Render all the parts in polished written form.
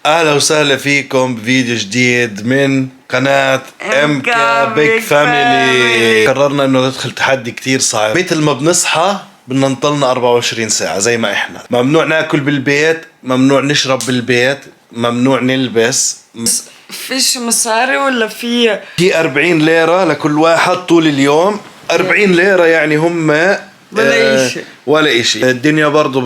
اهلا وسهلا فيكم بفيديو جديد من قناة امكا بيج فاميلي. قررنا انه ندخل تحدي كتير صعب. مثل ما بنصحى بدنا نضلنا 24 ساعة زي ما احنا. ممنوع ناكل بالبيت، ممنوع نشرب بالبيت، ممنوع نلبس. فيش مصاري ولا في 40 ليرة لكل واحد طول اليوم. 40 ليرة يعني هم ولا إشي. ولا إشي. الدنيا برضو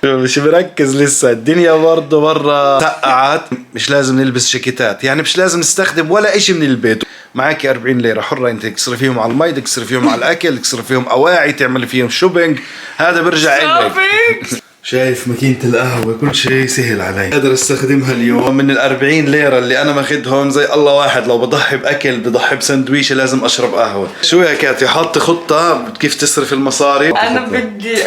مش مركز لسه. الدنيا برضو برا سقعت، مش لازم نلبس جاكيتات، يعني مش لازم نستخدم ولا إشي من البيت. معاكي 40 ليرة حرة، انت تكسري فيهم على المي، تكسري فيهم على الاكل، تكسري فيهم اواعي، تعملي فيهم شوبينج. هذا برجع إلك. شايف ماكينة القهوة، كل شيء سهل علي، قادر استخدمها اليوم. من 40 ليرة اللي انا ماخدهم زي الله واحد، لو بضحي باكل بضحي بسندويشة لازم اشرب قهوة. شو يا كاتي، حاطي خطة كيف تصرف المصاري؟ انا بدي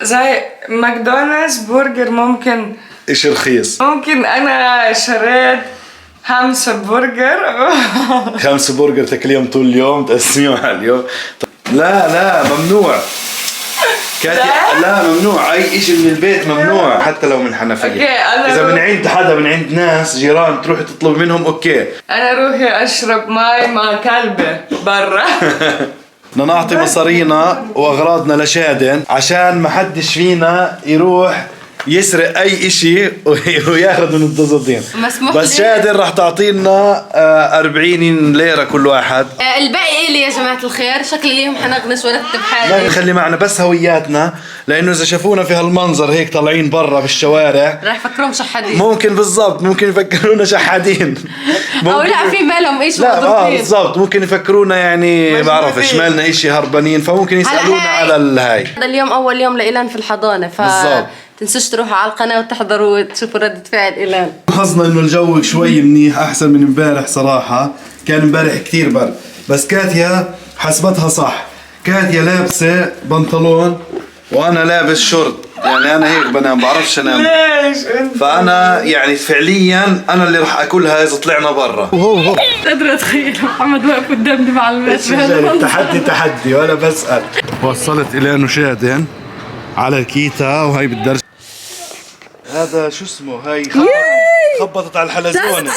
زي ماكدونالدز برجر، ممكن اشي رخيص. ممكن انا شريت 5 برجر 5 برجر تاكليهم طول اليوم، تقسميهم على اليوم. لا ممنوع كاتي، لا ممنوع اي اشي من البيت، ممنوع حتى لو من حنفية. اذا من عند حدا، من عند ناس جيران تروحي تطلب منهم اوكي. انا روحي اشرب ماي مع كلبة برا. بدنا نعطي مصارينا واغراضنا لشادن عشان ما حدش فينا يروح يسرق اي اشي وياخذ من الضزدين. بس شادن راح تعطينا 40 ليرة كل واحد. الباقي إلي يا جماعة الخير، شكل اليوم حنغنش ونكتب حالي. لا نخلي معنا بس هوياتنا، لانه اذا شافونا في هالمنظر هيك طالعين برا بالشوارع راح يفكرون شحادين. ممكن بالضبط، ممكن يفكرونا شحادين. او لا في مالهم ايش لا بالضبط، ممكن يفكرونا يعني بعرفش مالنا اشي هربانين، فممكن يسالونا على الهاي. هذا اليوم اول يوم لإيلان في الحضانة، بالضبط. تنسوش تروحوا على القناة وتحضروا وتشوفوا ردة فعل إيلان. حظنا انه الجو شوي منيح، احسن من امبارح صراحة. كان امبارح كتير برد. بس كاتيا حسبتها صح، كاتيا لابسة بنطلون وانا لابس شورت، يعني انا هيك بنام، بعرفش انام. ليش انت؟ فانا يعني فعليا انا اللي راح اكلها اذا طلعنا برا. قادرة اتخيل محمد واقف قدامي مع البيت. تحدي وانا بسأل. وصلت إلينا شادن على الكيتا وهي بالدرجة. هذا شو اسمه، هاي خبطت على الحلزونة.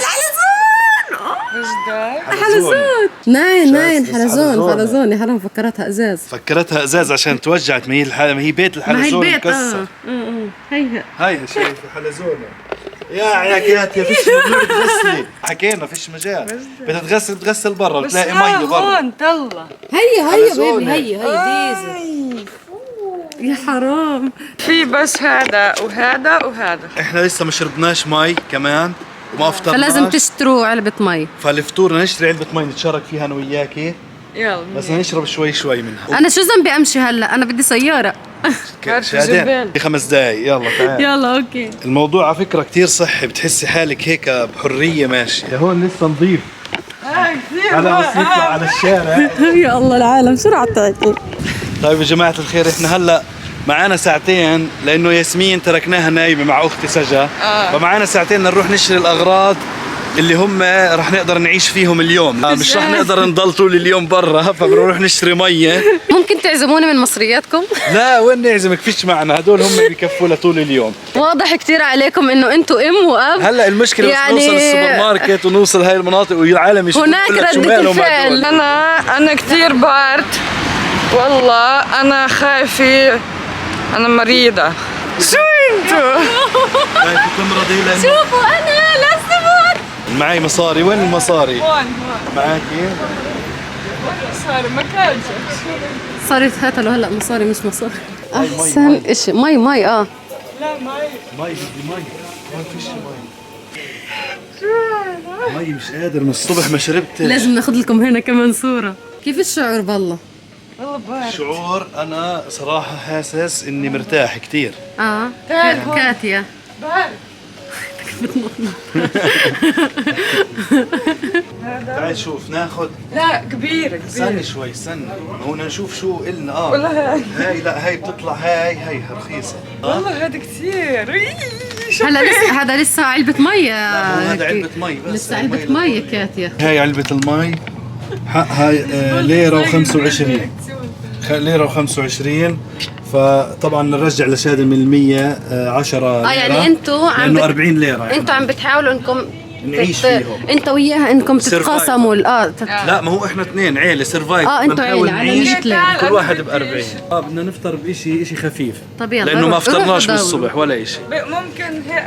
حلزون ناين حلزون يا حرام، فكرتها ازاز عشان توجعت. ما هي بيت الحلزون مكسر. هي شايف الحلزونة. يا كاتيا فيش مجال تغسلي، حكينا فيش مجال. بدها تغسل برا، بتلاقي مية برا. هون طلع. هي بيبي هي ديزل. يا حرام. في بس هذا وهذا. احنا لسه ما شربناش مي كمان وما افطرناش، فلازم تشتروا علبة مي. فالفطور نشتري علبة مي نتشارك فيها انا وياكي. يلا بس نشرب شوي منها. انا شو ذنبي امشي هلا، انا بدي سيارة. شادين 5 دقايق. يلا تعال. يلا اوكي. الموضوع على فكرة كتير صحي، بتحسي حالك هيك بحرية ماشية. هون لسه نظيف. هذا بس يطلع على الشارع. يا الله العالم سرعة تعطي. طيب يا جماعة الخير، احنا هلا معانا ساعتين لانه ياسمين تركناها نايمة مع اختي سجا. فمعانا ساعتين نروح نشتري الاغراض اللي هم رح نقدر نعيش فيهم اليوم. مش رح نقدر نضل طول اليوم برا، فبنروح نشتري مية. ممكن تعزموني من مصرياتكم؟ لا وين نعزمك، فيش معنا، هدول هم بيكفوا لطول اليوم. واضح كتير عليكم انه انتوا ام واب. هلا المشكلة يعني بس نوصل السوبر ماركت ونوصل هاي المناطق والعالم يشوفوا هناك ردة الفعل. انا كتير برد والله، انا خايفة، انا مريضة. شو انتو؟ تمرضي لأنه شوفوا انا لازم معي مصاري. وين المصاري؟ هون معاكي مصاري مكان. صارت هاتوا له هلا مصاري مش مصاري. احسن اشي مي لا بدي مي. ما فيش مي مش قادر من الصبح ما شربت. لازم ناخذ لكم هنا كمان صورة. كيف الشعور بالله؟ والله بارد. شعور انا صراحة حاسس اني مرتاح كتير. كاتيا بارد. تعال شوف ناخذ. لا كبير. استني شوي استني، هون نشوف شو إلنا. والله هاي لا هاي بتطلع هاي رخيصة. والله هذا كثير. هلا لسه هذا لسه علبة مي. هذا علبة مي بس. لسه علبة مي يا كاتيا. هاي علبة المي حقها ليرة و25. ليرة و25. فطبعا نرجع لشادي من 100 10 ليرة. يعني انتوا لانه 40 ليرة انتوا عم بتحاولوا انكم نعيش فيهم. انت وياها انكم تتقاسموا لا ما هو احنا اثنين عيلة سرفايف. انتوا عيلة على 100 ليرة كل واحد ب40. بدنا نفطر بشيء خفيف. طب يلا لانه ما فطرناش بالصبح ولا شيء. ممكن هيك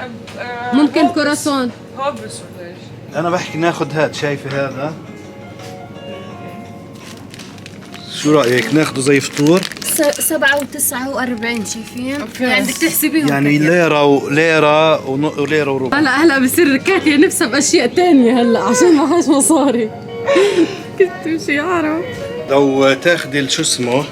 ممكن كوراسون هوبس ولا شيء. انا بحكي ناخذ هاد، شايفه هذا؟ شو رايك ناخذه زي فطور؟ 7 و49 شايفين؟ يعني بدك تحسبيهم يعني ليرة وليرة وربع. هلا بصير كاتية نفسها باشياء تانية هلا عشان ما معهاش مصاري. كنت مش يعرف. لو تاخذي شو اسمه،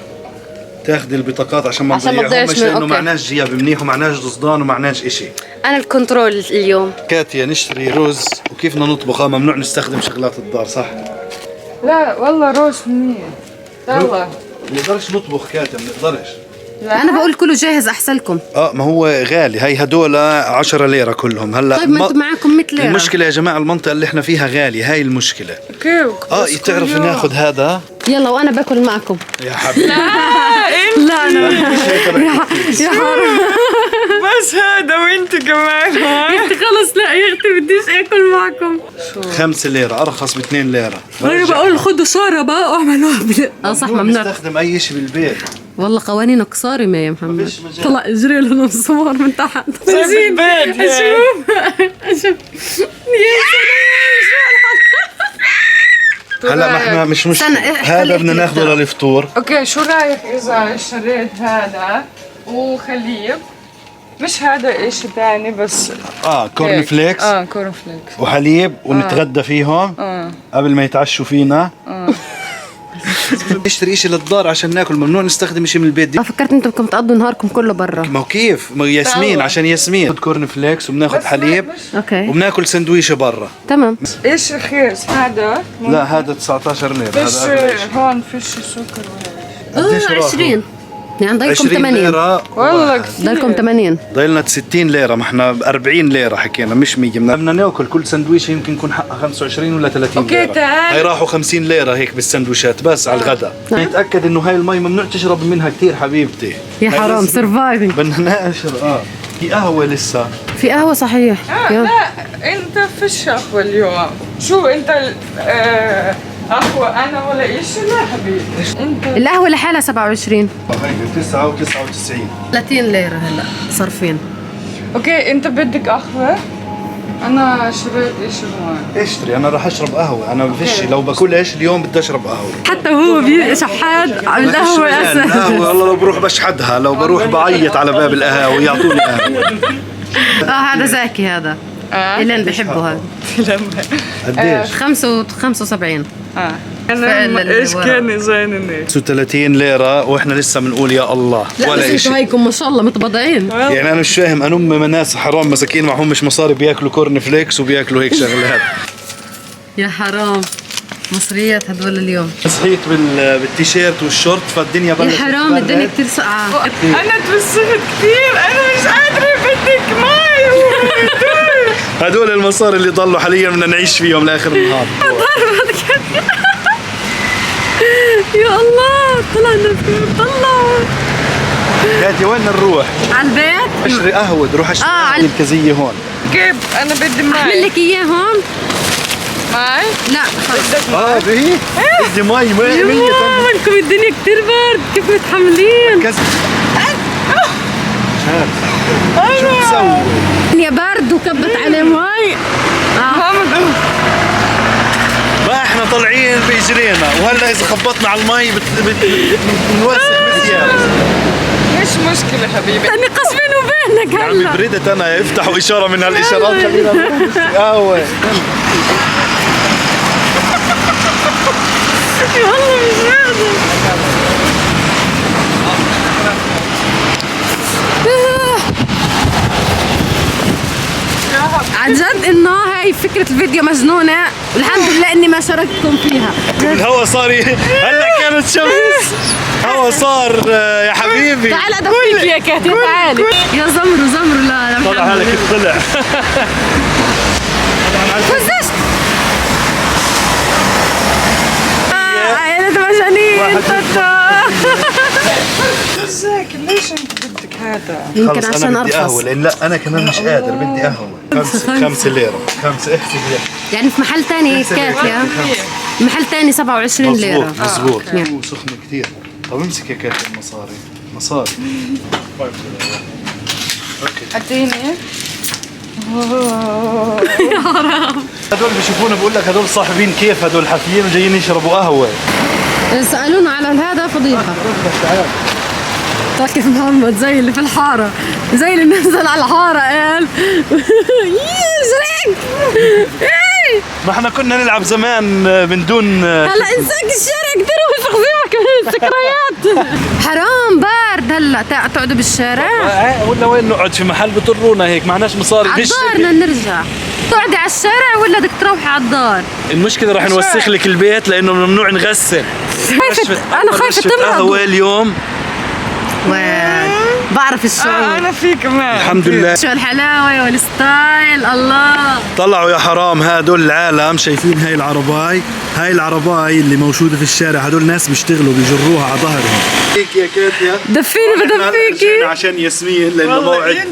تاخذي البطاقات عشان ما نضيعهم، لانه معناش جياب منيح ومعناش ضصدان ومعناش اشي. انا الكنترول اليوم. كاتيا نشتري رز وكيف بدنا نطبخه؟ ممنوع نستخدم شغلات الدار صح؟ لا والله روز منيح. يلا بنقدرش نطبخ كاتيا، بنقدرش. انا بقول كله جاهز احسن لكم. ما هو غالي، هي هدول 10 ليرة كلهم. هلا طيب ما انتم معكم 100 ليرة. المشكلة يا جماعة المنطقة اللي احنا فيها غالي، هاي المشكلة. اوكي تعرف ناخذ هذا؟ يلا وانا باكل معكم. يا حبيبي لا انا يا حرام. بس هذا وانت كمان. يا اختي خلص لا يا اختي بديش اكل معكم. 5 ليرة ارخص ب2 ليرة. انا بقول خذوا شوربة واعملوها صح ممنوع نستخدم اي شيء بالبيت. والله قوانينك صارمة يا محمد. فيش مجال. طلع اجري لهم الصور من تحت. زي البيت. اشوف يا هلا ما احنا مش مشكلة، هذا بدنا ناخذه للفطور. اوكي شو رايك اذا اشتريت هذا وخليب؟ مش هذا اشي تاني بس كورن فليكس. كورن فليكس وحليب ونتغدى فيهم قبل ما يتعشوا فينا. نشتري اشي للدار عشان ناكل، ممنوع نستخدم اشي من البيت دي. فكرت انتم بدكم تقضوا نهاركم كله برا. ما هو كيف؟ ما ياسمين عشان ياسمين ناخذ كورن فليكس وبناخذ حليب اوكي وبناكل سندويشه برا. تمام. ايش رخيص هذا؟ لا هذا 19 ليرة. فيش هون فيش سكر ولا شيء. 20 يعني ضايلكم 80 ليرة. والله كثير. ضايلكم 80. ضايلنا 60 ليرة، ما احنا 40 ليرة حكينا مش 100. بدنا ناكل كل سندويشة يمكن يكون حقها 25 ولا 30 أوكي، ليرة. تعال. هي راحوا 50 ليرة هيك بالسندويشات بس على الغداء. نتأكد انه هاي المي ممنوع تشرب منها كثير حبيبتي. يا هاي حرام لازم- سرفايفنج. بدنا نشرب. في قهوة لسه. في قهوة صحيح. يلا. لا انت فيش قهوة اليوم. شو انت قهوة انا ولا ايش؟ لا حبيبي انت. القهوة لحالها 27 هيك 9 و99. 30 ليرة هلا صرفين. اوكي انت بدك قهوة؟ انا شريت ايش هون. اشتري، انا راح اشرب قهوة. انا ما فيش، لو باكلش اليوم بدي اشرب قهوة. حتى هو شحاد على القهوة اساسا. قهوة والله لو بروح بشحدها، لو بروح بعيط على باب القهاوي يعطوني قهوة. هذا زاكي هذا. إلين بحبه هذا. قديش؟ 75. انا ايش كان يزينني؟ 30 ليرة واحنا لسه بنقول يا الله لا ولا بس انتوا شيء. هيكم ما شاء الله متبضعين. يعني انا مش فاهم، انا امي ناس حرام مساكين معهم مش مصاري بياكلوا كورن فليكس وبياكلوا هيك شغلات. يا حرام مصريات هدول اليوم. صحيت بالتيشيرت والشورت فالدنيا يا بلشت حرام تبرد. الدنيا كثير ساقعة. انا توسخت كثير، انا مش قادرة بدك مي. هدول المصاري اللي ضلوا حاليا بدنا نعيش فيهم لاخر النهار. يا الله طلعوا كاتي وين نروح؟ على البيت. اشتري قهوة، روح اشتري قهوة مركزية هون. كيف انا بدي اعمل مي. لك اياه هون. ماي؟ لا خلص. به بدي مي 100 منكم الدنيا كثير برد، كيف متحملين؟ كذا. شو بتسوي؟ الدنيا برد وكبت عليه مي. محمد ما احنا طالعين باجرينا وهلا اذا خبطنا على المي بنوسخ بزيادة. مش مشكلة حبيبي. أنا قسمين وبينك عمي هلا. بردت انا، افتحوا اشارة من هالاشارات خلينا نروح قهوة. والله مش قادر. عن جد انه هاي فكرة الفيديو مجنونة، والحمد لله اني ما شاركتكم فيها. الهوا صار هلا كانت شمس، هوا صار يا حبيبي. تعال ادفيك يا كاتي تعالي. يا زمرو لا طلع حالك طلع. فزشت. عائلة مجانين. زاك ليش انت بدك هذا؟ يمكن خلص عشان انا بدي ارخص. قهوه، لان لا انا كمان مش قادر، بدي قهوه. 5 ليره، 5 ليره. يعني في محل تاني كافيه، محل تاني 27 ليره. مزبوط. نعم. سخنه كثير. طب امسك يا كاتي المصاري. مصاري. اوكي. اديني. هدول بيشوفونا بقول لك هدول صاحبين كيف، هدول حافيين وجايين يشربوا قهوه. سألونا على هذا فضيحة. كيف محمد زي اللي في الحارة، زي اللي نزل على الحارة قال شريك. ما احنا كنا نلعب زمان من دون هلا انساك الشارع كثير وفي خزيمك ذكريات. حرام بارد هلا تقعدوا بالشارع. ولا وين نقعد في محل بطرونا هيك معناش مصاري. على الدار بدنا نرجع. تقعدي على الشارع ولا بدك تروحي على الدار؟ المشكلة رح نوسخ لك البيت لأنه ممنوع نغسل. أنا خايفة تمرض. قهوة اليوم. بعرف الشعور. انا في كمان. الحمد لله. شو الحلاوة والستايل الله. طلعوا يا حرام هدول العالم، شايفين هاي العرباي؟ هاي العرباي اللي موجودة في الشارع، هدول ناس بيشتغلوا بيجروها على ظهرهم. هيك يا كاتيا. دفيني بدفيكي. عشان ياسمين لأنه موعد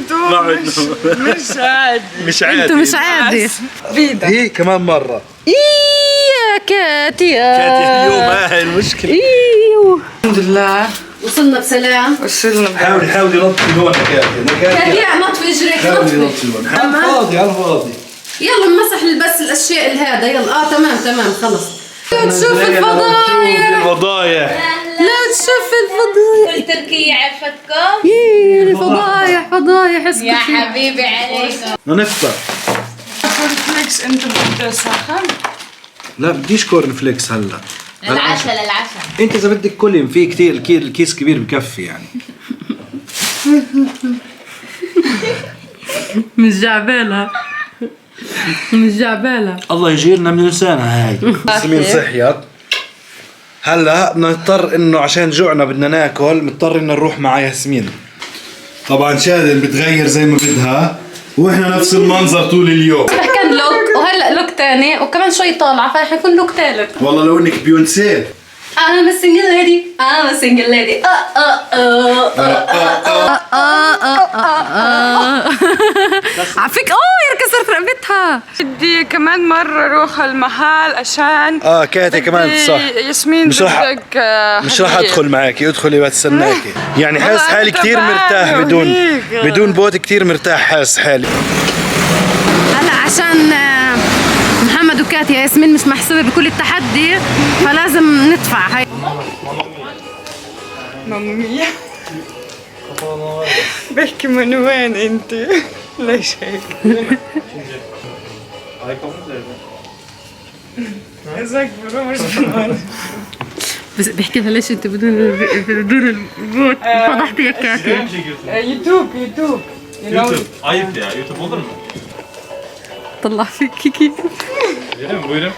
مش عادي. مش عادي. انتوا مش عادي. بيدا. هي كمان مرة. يا كاتيا. كاتيا اليوم هاي المشكلة. ايوه. الحمد لله وصلنا بسلام. وصلنا. حاولي نطفي لونك يا كاتيا. كاتيا نطفي اجريك حاولي نطفي. نطفي لونك. على الفاضي على الفاضي. يلا نمسح بس الاشياء هذا يلا. تمام خلص. لا تشوف الفضايح. الفضايح. لا تشوف الفضايح. كل تركيا عرفتكم؟ يي فضايح اسكتي. يا حبيبي عليكم. نفطر. كورن فليكس انت بدك ساخن؟ لا بديش كورن فليكس هلا. للعشاء انت اذا بدك كلهم في كثير، الكيس كبير بكفي يعني. مش جعبالها. الله يجيرنا من لسانها هاي. سمين صحيت. هلا نضطر انه عشان جوعنا بدنا ناكل، مضطر انه نروح مع ياسمين. طبعا شادن بتغير زي ما بدها واحنا نفس المنظر طول اليوم. كان لوك وهلا لوك تاني وكمان شوي طالعه فحيكون لوك ثالث. والله لو انك بيونسي. I'm a single lady. عفيك يا كسرت رقبتها. بدي كمان مرة اروح المحل عشان كاتي كمان صح. ياسمين مش رح بدك مش راح ادخل معك، ادخلي بتستناكي. يعني حاسس والله حالي أنا كثير مرتاح تعبانة وهيك. بدون بوت، كثير مرتاح حاسس حالي. هلا عشان محمد وكاتيا ياسمين مش محسوبة بكل التحدي فلازم ندفع. هاي مامية بحكي من وين انت؟ ليش هيك؟ ازيك بروح بس بيحكي لها ليش انت بدون البوت فضحتي يا كاتيا. يوتيوب Ayıp ya, YouTube olur mu? طلع فيكي كيف. Buyurun.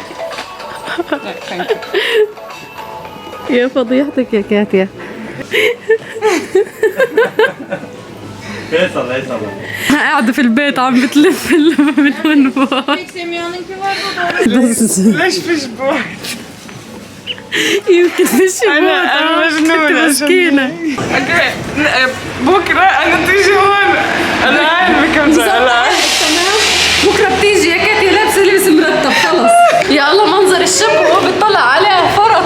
يا فضيحتك يا كاتيا. El salla, el salla. أنا قاعدة في البيت عم بتلف من هون فوق. ليش فيش بوت؟ يمكن مش أنا مجنونة مسكينة. اوكي بكرة أنا تيجي هون أنا عارفة كم سنة. بكرة بتيجي يا كاتيا لابسة لبس مرتب خلص. يا الله منظر الشاب وهو بيطلع عليها فرط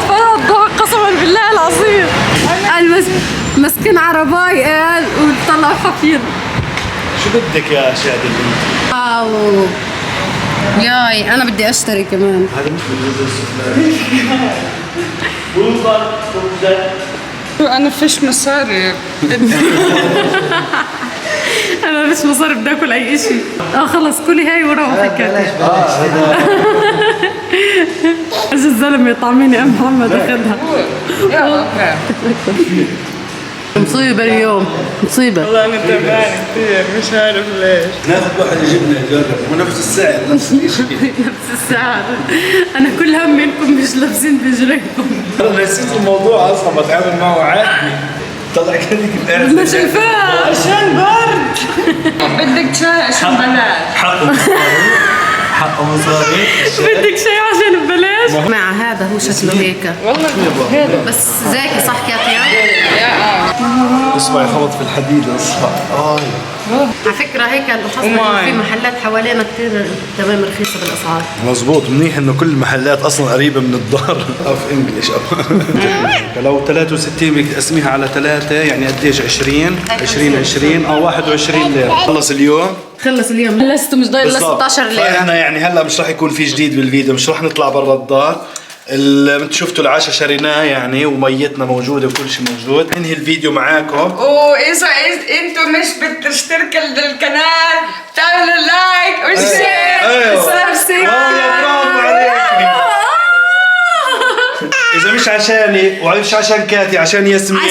ضوء قسما بالله العظيم. قال مسكين عرباي قال وطلع حفيظ. شو بدك يا شادن؟ واو ياي انا بدي اشتري كمان. هذا مش بالجزء أنا فيش مصاري. انا مش مصاري بدي اكل اي شيء. خلص كلي هاي وروحي كاتيا. اجى الزلمه يطعميني ام محمد اخذها. مصيبه اليوم مصيبه. والله أنا تعبانة كثير مش عارف ليش. ناخذ واحد يجيبنا يجرب ونفس السعر نفس الشيء. نفس السعر. انا كل همي انكم مش لابسين بجريكم. انا نسيت الموضوع اصلا بتعامل معه عادي. طلع كانك قاعد ما شايفاه عشان برد. بدك شاي عشان بلاش. حقه مصاري. بدك شيء عشان ببلاش؟ مع هذا هو شكله هيك والله هذا بس زاكي صح كاتيا؟ اصبعي خبط في الحديد اصبع. على فكرة هيك لاحظنا في محلات حوالينا كثير تمام رخيصة بالأسعار. مزبوط، منيح انه كل المحلات اصلا قريبه من الدار. اوف انجلش. لو 63 بدك تقسميها على 3 يعني قديش؟ 20 20 او 21 ليره. خلص اليوم. خلص اليوم لسه مش ضايل 16 ليرة. فاحنا يعني هلا مش راح يكون في جديد بالفيديو، مش راح نطلع برا الدار. انتوا شفتوا العشاء شريناه يعني وميتنا موجوده وكل شيء موجود. ننهي الفيديو معاكم. واذا انتم مش بتشتركوا بالقناه بتعملوا لايك وشير. ايوه والله برافو عليك. اذا مش عشاني ومش عشان كاتي، عشان ياسمين.